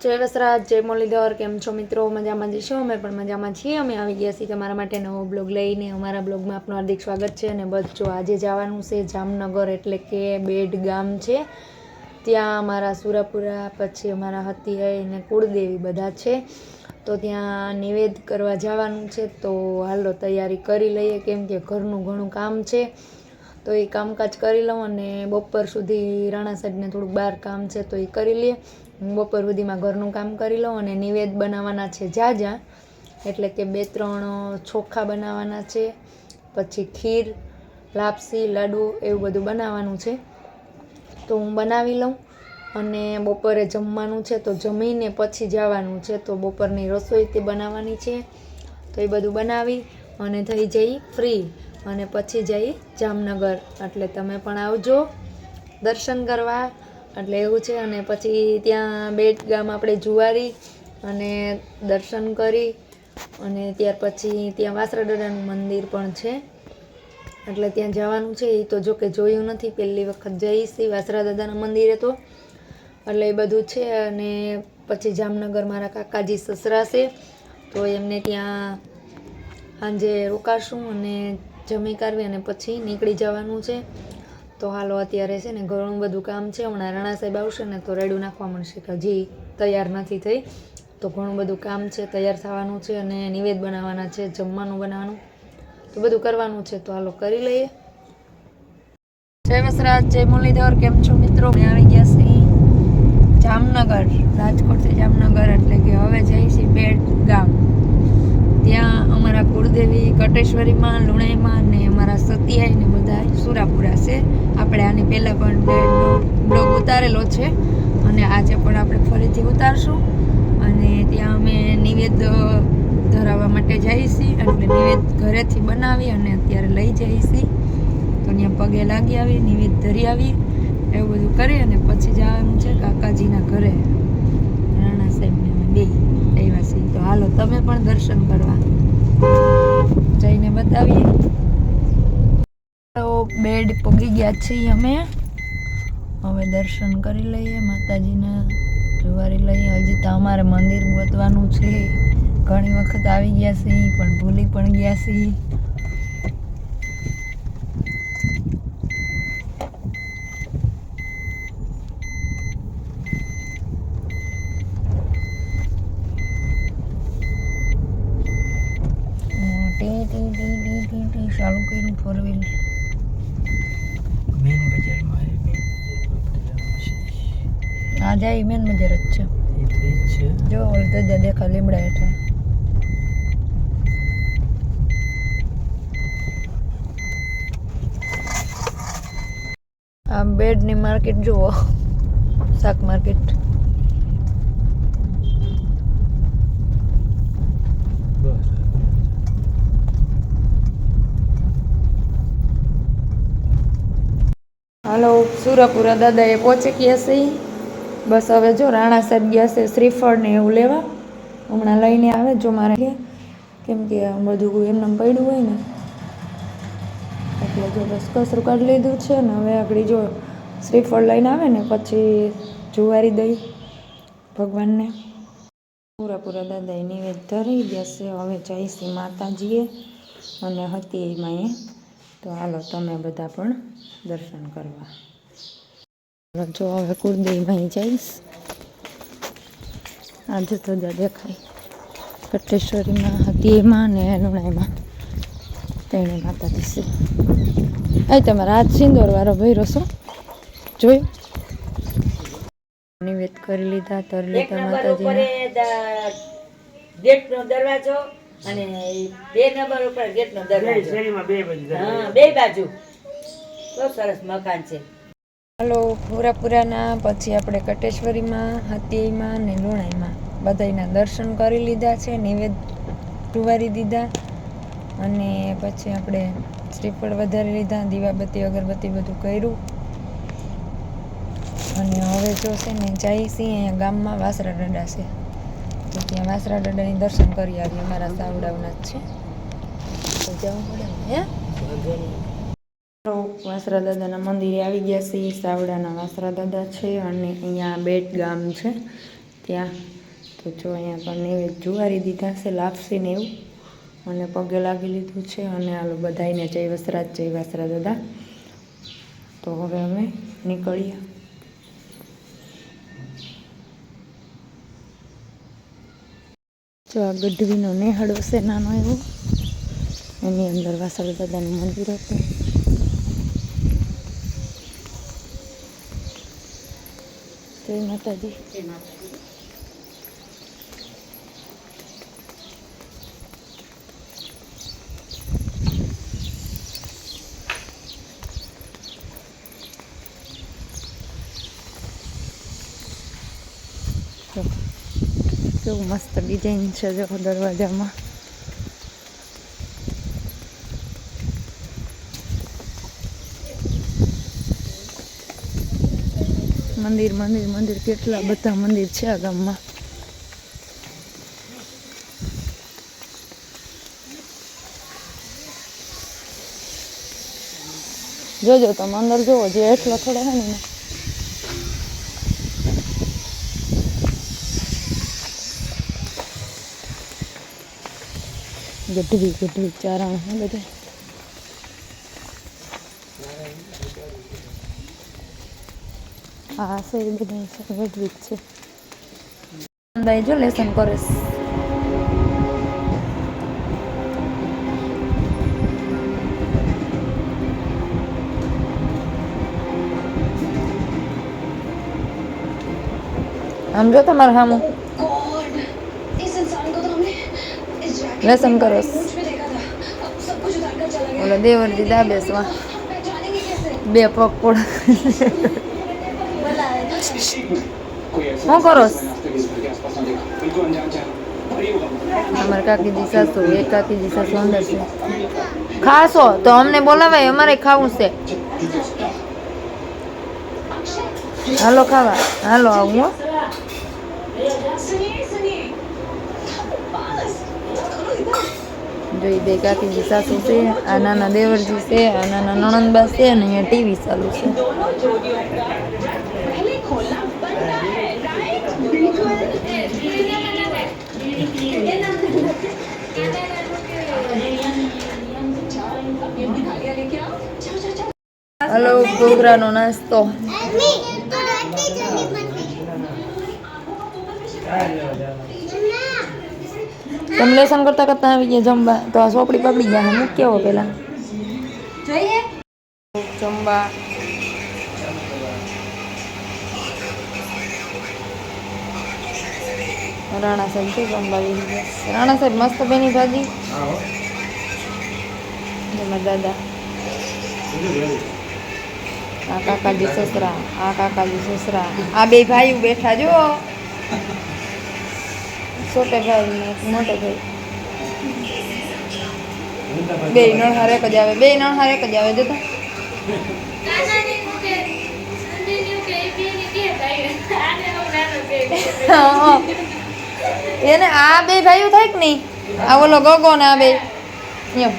જય વસરાજ, જય મુરલીધર. કેમ છો મિત્રો? મજામાં જ છો? અમે પણ મજામાં છીએ. અમે આવી ગયા છીએ તમારા માટે નવો બ્લોગ લઈને. અમારા બ્લોગમાં આપનું હાર્દિક સ્વાગત છે. અને બસ જો આજે જવાનું છે જામનગર, એટલે કે બેડ ગામ છે ત્યાં અમારા સુરાપુરા, પછી અમારા હતિયાઈ અને કુળદેવી બધા છે. તો ત્યાં નિવેદ કરવા જવાનું છે. તો હાલો તૈયારી કરી લઈએ, કેમ કે ઘરનું ઘણું કામ છે. તો એ કામકાજ કરી લઉં અને બપોર સુધી રાણા સાહેબને થોડુંક બહાર કામ છે તો એ કરી લઈએ. બપોર સુધીમાં ઘરનું કામ કરી લઉં. અને નિવેદ બનાવવાના છે જાજા, એટલે કે 2-3 ચોખા બનાવવાના છે, પછી ખીર, લાપસી, લાડુ એવું બધું બનાવવાનું છે. તો હું બનાવી લઉં અને બપોરે જમવાનું છે તો જમીને પછી જવાનું છે. તો બપોરની રસોઈ તે બનાવવાની છે. તો એ બધું બનાવી અને થઈ જઈ ફ્રી અને પછી જઈ જામનગર. એટલે તમે પણ આવજો દર્શન કરવા. એટલે એવું છે. અને પછી ત્યાં બેટ ગામ આપણે જુવારી અને દર્શન કરી અને ત્યાર પછી ત્યાં વાસરા દાદાનું મંદિર પણ છે, એટલે ત્યાં જવાનું છે. એ તો જો કે જોયું નથી, પહેલી વખત જઈશ વાસરા દાદાના મંદિરે. તો એટલે એ બધું છે. અને પછી જામનગર મારા કાકાજી સસરા છે, તો એમને ત્યાં સાંજે રોકાશું અને જમી કાઢવી અને પછી નીકળી જવાનું છે. તો હાલો અત્યારે છે ને ઘણું બધું કામ છે. હમણાં રાણા સાહેબ આવશે ને તો રેડું નાખવા મળશે, કે હજી તૈયાર નથી થઈ. તો ઘણું બધું કામ છે, તૈયાર થવાનું છે અને નિવેદ બનાવવાના છે, જમવાનું બનાવવાનું, તો બધું કરવાનું છે. તો હાલો કરી લઈએ. જય વસરાજ, જય મુરલીધર. કેમ છો મિત્રો? અમે આવી ગયા છીએ જામનગર, રાજકોટથી જામનગર, એટલે કે હવે જઈએ છીએ બેટ ગામ. ત્યાં અમારા કુળદેવી કટેશ્વરીમાં, લુણાઈમાં ને અમારા સતિયાઈ ને બધા સુરાપુરા છે. આપણે આની પહેલાં પણ બ્લોગ ઉતારેલો છે અને આજે પણ આપણે ફરીથી ઉતારશું. અને ત્યાં અમે નિવેદ ધરાવવા માટે જઈએ છીએ, એટલે નિવેદ ઘરેથી બનાવી અને અત્યારે લઈ જઈએ છીએ. તો ત્યાં પગે લાગી આવી, નિવેદ ધરી આવી, એવું બધું કરી અને પછી જવાનું છે કાકાજીના ઘરે. રાણા સાહેબને બે આવ્યા છીએ. તો હાલો તમે પણ દર્શન કરવા જઈને બતાવીએ. તો બેડ પગી ગયા છીએ અમે. હવે દર્શન કરી લઈએ, માતાજીના જુવારી લઈએ. હજી તો અમારે મંદિર ગોતવાનું છે. ઘણી વખત આવી ગયા છીએ પણ ભૂલી પણ ગયા છીએ. ચાલુ કર્યું 4 વ્હીલ. મેન બજારમાં આ જાય મેન બજાર જ છે. એ તો એ જ છે. જો ઓલતા દેખા લીમડા હેઠળ. આ બેડની માર્કેટ જુઓ, શાક માર્કેટ. હાલો, સુરાપુરા દાદાએ પહોંચી ગયા છે. બસ હવે જો રાણા સાહેબ ગયા છે શ્રીફળ ને એવું લેવા, હમણાં લઈને આવે. જો મારે કેમ કે બધું એમને પડ્યું હોય ને, એટલે જો બસ કસરું કાઢી લીધું છે ને હવે આગળ જો શ્રીફળ લઈને આવે ને પછી જુવારી દઈ ભગવાનને. સુરાપુરા દાદાએ નિવેદ ધરી ગયા છે. હવે જઈશી માતાજીએ અને હતી એમાં. તો હાલો તમે બધા પણ દર્શન કરવા. જો હવે કુળદેવીમાં જઈશ. આજે તો દેખાય કટેશ્વરીમાં, હતીમાં ને લુણાઈમાં તેણે માતાજી છે. આ તમારા હાથ સિંદોર વાળો ભર્યો છો, જોયું? નિવેદ કરી લીધા, તર લીધા માતાજીને. ગેટનો દરવાજો અને 2 નંબર ઉપર ગેટનો દરવાજો. શેરીમાં બે બાજુ. હા, 2 બાજુ. બહુ સરસ મકાન છે. હાલો, સુરાપુરાના પછી આપણે કટેશ્વરીમાં, હતીમાં ને લુણાઈમાં બધાના દર્શન કરી લીધા છે. નિવેદ જુવારી દીધા અને પછી આપણે શ્રીફળ વધારી લીધા, દીવાબત્તી અગરબત્તી બધું કર્યું. અને હવે જો છે ને જઈએ છીએ અહીંયા ગામમાં વાસરા દાદા છે, તો ત્યાં વાસરા દાદાની દર્શન કરી આવીએ. અમારા સાવડાવના જ છે, તો જવું પડે ને. હે વાસરા દાદાના મંદિરે આવી ગયા છીએ. સાવડાના વાસરા દાદા છે અને અહીંયા બેટ ગામ છે. ત્યાં. તો જો અહીંયા પણ નૈવેદ્ય જુવારી દીધા છે, લાપસી ને એવું, અને પગે લાગી લીધું છે. અને આલો બધાઈને જય વસરાજ દાદા. તો હવે અમે નીકળીએ. જો આ ગઢવીનો નેહડો છે નાનો એવો, એની અંદર વાસળ દાદાનું મંદિર હતું. જય માતાજી. કેવું મસ્ત ડિઝાઇન છે જો દરવાજામાં. મંદિર કેટલા બધા મંદિર છે આ ગામમાં. જોજો તમે અંદર જોવો, જે એટલો થોડો હે ને ગઢવી ચારણ હે બધા. હા છે એ બધા ગઢવી જ છે. અંદાય જો લેસન કરે છે. આમ જો તમારે સામું લેસન કરો. ઓલો દેવરજી દાબેસવા બે પગ પોડ. શું કરો? અમારે કાકીજી સાસુ, એક કાકીજી સાસુ અંદર છે. ખાશો તો અમને બોલાવાય, અમારે ખાવું છે. હાલો ખાવા, હાલો આવું હો. જોઈ બે કાકીજી સાસુ છે, આ નાના દેવરજી છે, આ નાના નણંદબા છે, અને અહીંયા ટીવી ચાલુ છે. હલો, ઘોઘરાનો નાસ્તો. તમે લેસન કરતા આવી ગયા જમવા, તો આ સોપડી પકડી ગયા. હું કેવો પેલા જોઈએ જમવા. રાણા સાહેબ શું જમવા બેસી ગયા? રાણા સાહેબ મસ્ત બેની ભાજી. એમાં દાદા, આ કાકાજી સસરા, આ કાકાજી સસરા, આ બે ભાઈઓ બેઠા જો. છોટે ભાઈ ને મોટે ભાઈ, બે નણહાર એક જ આવે, જતો. એને આ બે ભાઈઓ થાય કે નહીં? આ ઓલો ગગો ને આ બે એમ